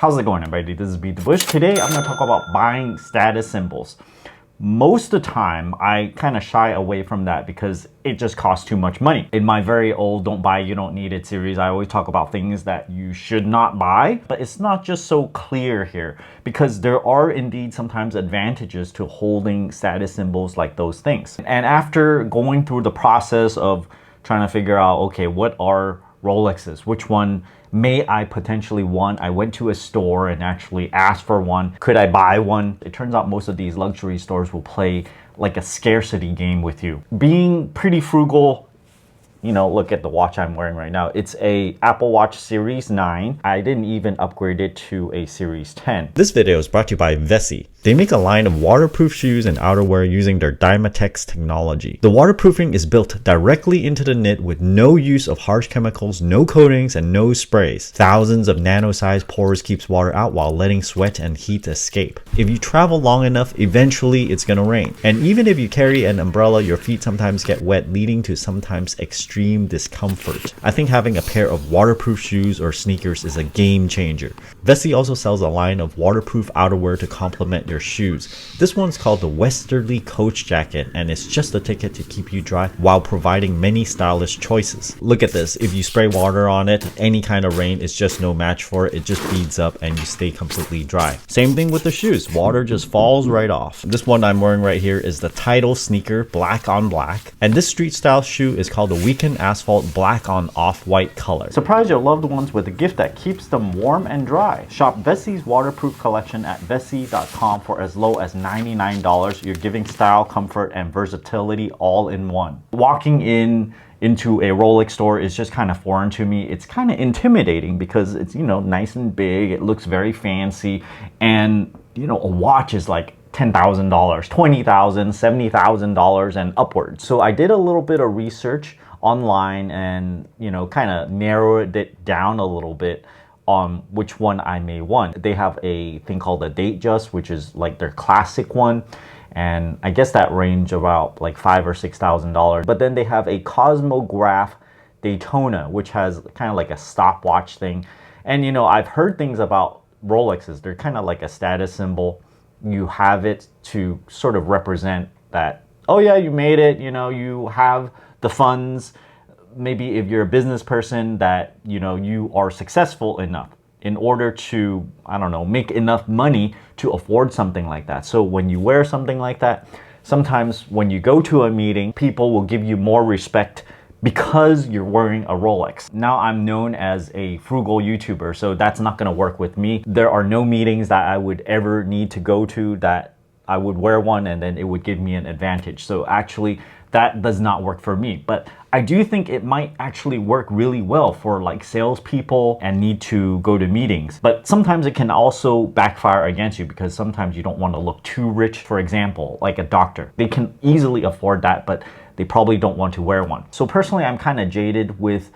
How's it going, everybody? This is BeatTheBush. Today, I'm going to talk about buying status symbols. Most of the time, I kind of shy away from that because it just costs too much money. In my very old Don't Buy, You Don't Need It series, I always talk about things that you should not buy, but it's not just so clear here because there are indeed sometimes advantages to holding status symbols like those things. And after going through the process of trying to figure out, okay, what are Rolexes? Which one may I potentially want? I went to a store and actually asked for one. Could I buy one? It turns out most of these luxury stores will play like a scarcity game with you. Being pretty frugal, you know, look at the watch I'm wearing right now. It's a Apple Watch Series 9. I didn't even upgrade it to a Series 10. This video is brought to you by Vessi. They make a line of waterproof shoes and outerwear using their Dymatex technology. The waterproofing is built directly into the knit with no use of harsh chemicals, no coatings, and no sprays. Thousands of nano-sized pores keeps water out while letting sweat and heat escape. If you travel long enough, eventually it's gonna rain. And even if you carry an umbrella, your feet sometimes get wet, leading to sometimes extreme discomfort. I think having a pair of waterproof shoes or sneakers is a game changer. Vessi also sells a line of waterproof outerwear to complement your shoes. This one's called the Westerly Coach Jacket, and it's just a ticket to keep you dry while providing many stylish choices. Look at this. If you spray water on it, any kind of rain is just no match for it. It just beads up and you stay completely dry. Same thing with the shoes. Water just falls right off. This one I'm wearing right here is the Tidal sneaker, black on black. And this street style shoe is called the Weekend Asphalt, black on off-white color. Surprise your loved ones with a gift that keeps them warm and dry. Shop Vessi's waterproof collection at vessi.com for as low as $99. You're giving style, comfort, and versatility all in one. Walking into a Rolex store is just kind of foreign to me. It's kind of intimidating because it's, you know, nice and big. It looks very fancy. And, you know, a watch is like $10,000, $20,000, $70,000 and upwards. So I did a little bit of research online and, you know, kind of narrowed it down a little bit on which one I may want. They have a thing called a Datejust, which is like their classic one. And I guess that range about like $5,000 or $6,000. But then they have a Cosmograph Daytona, which has kind of like a stopwatch thing. And, you know, I've heard things about Rolexes. They're kind of like a status symbol. You have it to sort of represent that, oh yeah, you made it, you know, you have the funds. Maybe if you're a business person that, you know, you are successful enough in order to, I don't know, make enough money to afford something like that. So when you wear something like that, sometimes when you go to a meeting, people will give you more respect because you're wearing a Rolex. Now I'm known as a frugal YouTuber, so that's not gonna work with me. There are no meetings that I would ever need to go to that I would wear one and then it would give me an advantage. So actually, that does not work for me. But I do think it might actually work really well for like salespeople and need to go to meetings. But sometimes it can also backfire against you because sometimes you don't want to look too rich. For example, like a doctor. They can easily afford that, but they probably don't want to wear one. So personally, I'm kind of jaded with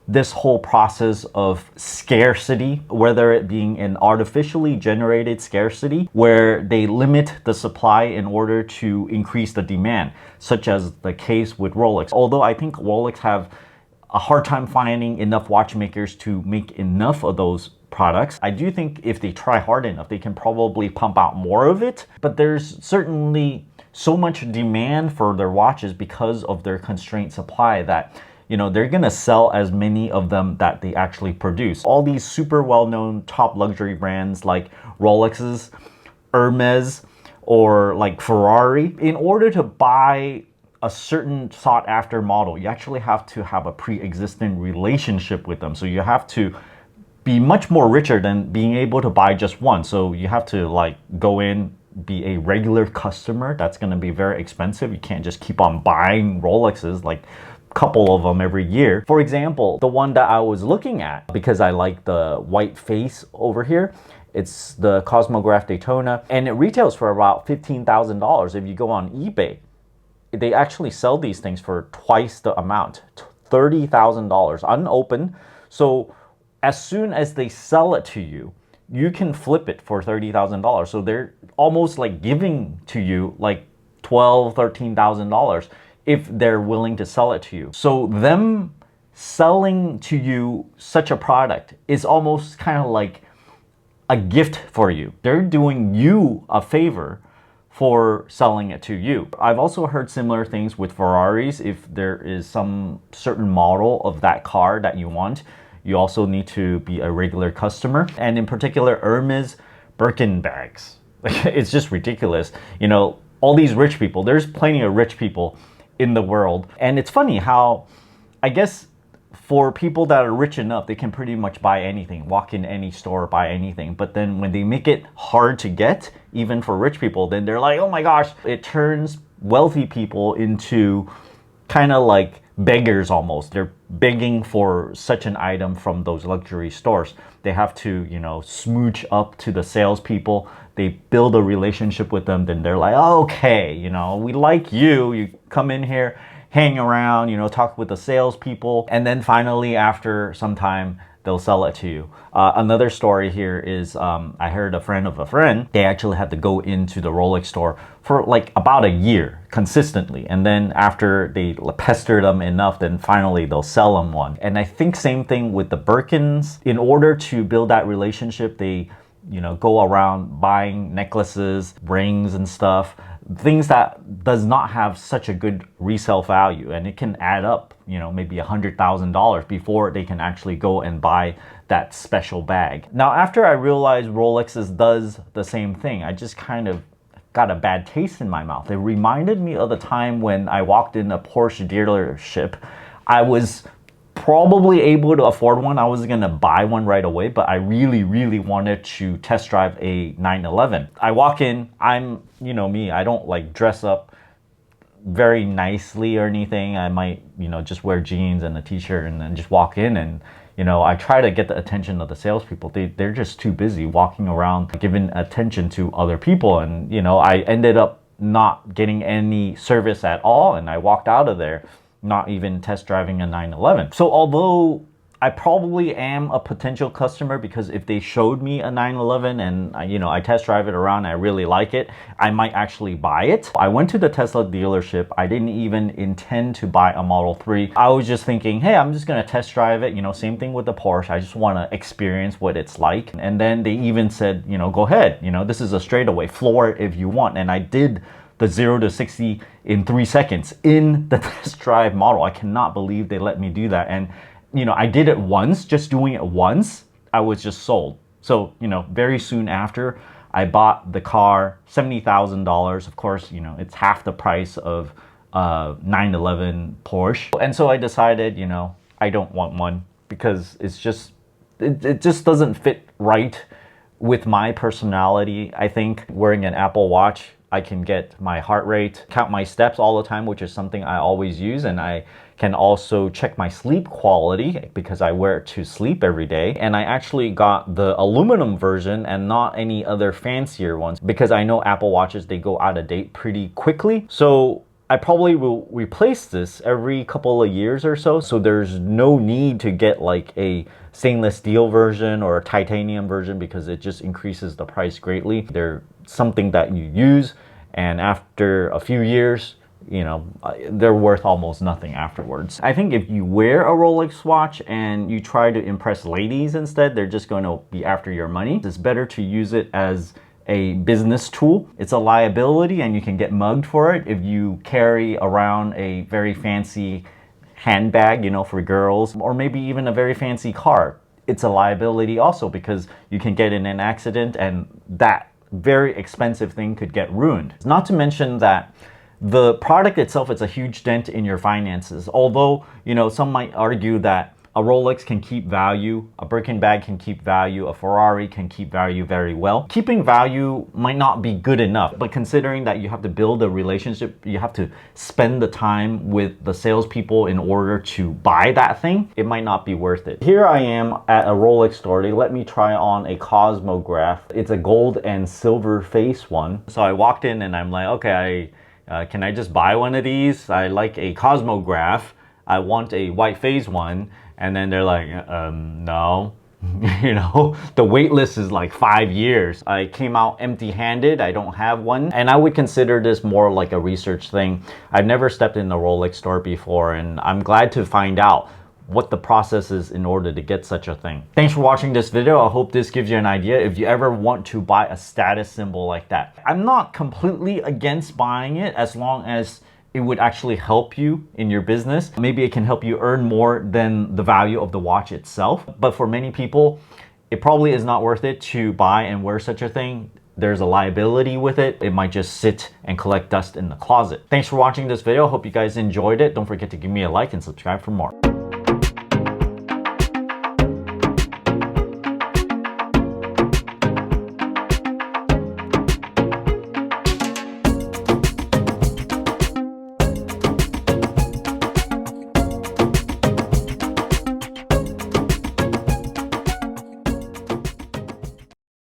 this whole process of scarcity, whether it being an artificially generated scarcity where they limit the supply in order to increase the demand, such as the case with Rolex. Although I think Rolex have a hard time finding enough watchmakers to make enough of those products. I do think if they try hard enough, they can probably pump out more of it, but there's certainly so much demand for their watches because of their constrained supply that, you know, they're gonna sell as many of them that they actually produce. All these super well-known top luxury brands like Rolexes, Hermes, or like Ferrari, in order to buy a certain sought after model, you actually have to have a pre-existing relationship with them. So you have to be much more richer than being able to buy just one. So you have to like go in, be a regular customer. That's gonna be very expensive. You can't just keep on buying Rolexes, like couple of them every year. For example, the one that I was looking at, because I like the white face over here, it's the Cosmograph Daytona, and it retails for about $15,000. If you go on eBay, they actually sell these things for twice the amount, $30,000 unopened. So as soon as they sell it to you, you can flip it for $30,000. So they're almost like giving to you like $12,000, $13,000 if they're willing to sell it to you. So them selling to you such a product is almost kind of like a gift for you. They're doing you a favor for selling it to you. I've also heard similar things with Ferraris. If there is some certain model of that car that you want, you also need to be a regular customer. And in particular, Hermes Birkin bags. It's just ridiculous. You know, all these rich people, there's plenty of rich people in the world. And it's funny how, I guess, for people that are rich enough, they can pretty much buy anything, walk in any store, buy anything. But then when they make it hard to get, even for rich people, then they're like, oh my gosh, it turns wealthy people into kind of like beggars almost. They're begging for such an item from those luxury stores. They have to, you know, smooch up to the salespeople. They build a relationship with them. Then they're like, oh, okay, you know, we like you. You come in here, hang around, you know, talk with the salespeople. And then finally, after some time, they'll sell it to you. Another story here is I heard a friend of a friend, they actually had to go into the Rolex store for like about a year consistently. And then after they pester them enough, then finally they'll sell them one. And I think same thing with the Birkins. In order to build that relationship, they, you know, go around buying necklaces, rings and stuff, things that does not have such a good resale value, and it can add up, you know, maybe $100,000 before they can actually go and buy that special bag. Now, after I realized Rolexes does the same thing, I just kind of got a bad taste in my mouth. It reminded me of the time when I walked in a Porsche dealership. I was probably able to afford one. I was gonna buy one right away, but I really wanted to test drive a 911. I walk in, I'm, you know me, I don't like dress up very nicely or anything. I might, you know, just wear jeans and a t-shirt and then just walk in, and, you know, I try to get the attention of the salespeople. They're just too busy walking around giving attention to other people, and, you know, I ended up not getting any service at all, and I walked out of there not even test driving a 911. So although I probably am a potential customer, because if they showed me a 911 and you know, I test drive it around, I really like it, I might actually buy it. I went to the Tesla dealership. I didn't even intend to buy a Model 3. I was just thinking, hey, I'm just gonna test drive it. You know, same thing with the Porsche. I just want to experience what it's like. And then they even said, you know, go ahead. You know, this is a straightaway, floor it if you want. And I did the 0 to 60 in 3 seconds in the test drive model. I cannot believe they let me do that. And, you know, I did it once, just doing it once, I was just sold. So, you know, very soon after, I bought the car, $70,000. Of course, you know, it's half the price of 911 Porsche. And so I decided, you know, I don't want one, because it's just, it just doesn't fit right with my personality. I think wearing an Apple Watch, I can get my heart rate, count my steps all the time, which is something I always use. And I can also check my sleep quality because I wear it to sleep every day. And I actually got the aluminum version and not any other fancier ones, because I know Apple Watches, they go out of date pretty quickly. So I probably will replace this every couple of years or so. So there's no need to get like a stainless steel version or a titanium version, because it just increases the price greatly. They're something that you use, and after a few years, you know, they're worth almost nothing afterwards. I think if you wear a Rolex watch and you try to impress ladies instead, they're just going to be after your money. It's better to use it as a business tool. It's a liability and you can get mugged for it if you carry around a very fancy handbag, you know, for girls, or maybe even a very fancy car. It's a liability also, because you can get in an accident and that very expensive thing could get ruined. Not to mention that the product itself is a huge dent in your finances. Although, you know, some might argue that a Rolex can keep value, a Birkin bag can keep value, a Ferrari can keep value very well. Keeping value might not be good enough, but considering that you have to build a relationship, you have to spend the time with the salespeople in order to buy that thing, it might not be worth it. Here I am at a Rolex store. They let me try on a Cosmograph. It's a gold and silver face one. So I walked in and I'm like, okay, can I just buy one of these? I like a Cosmograph. I want a white phase one. And then they're like, no. You know, the wait list is like 5 years. I came out empty-handed. I don't have one. And I would consider this more like a research thing. I've never stepped in the Rolex store before, and I'm glad to find out what the process is in order to get such a thing. Thanks for watching this video. I hope this gives you an idea if you ever want to buy a status symbol like that. I'm not completely against buying it as long as it would actually help you in your business. Maybe it can help you earn more than the value of the watch itself. But for many people, it probably is not worth it to buy and wear such a thing. There's a liability with it. It might just sit and collect dust in the closet. Thanks for watching this video. Hope you guys enjoyed it. Don't forget to give me a like and subscribe for more.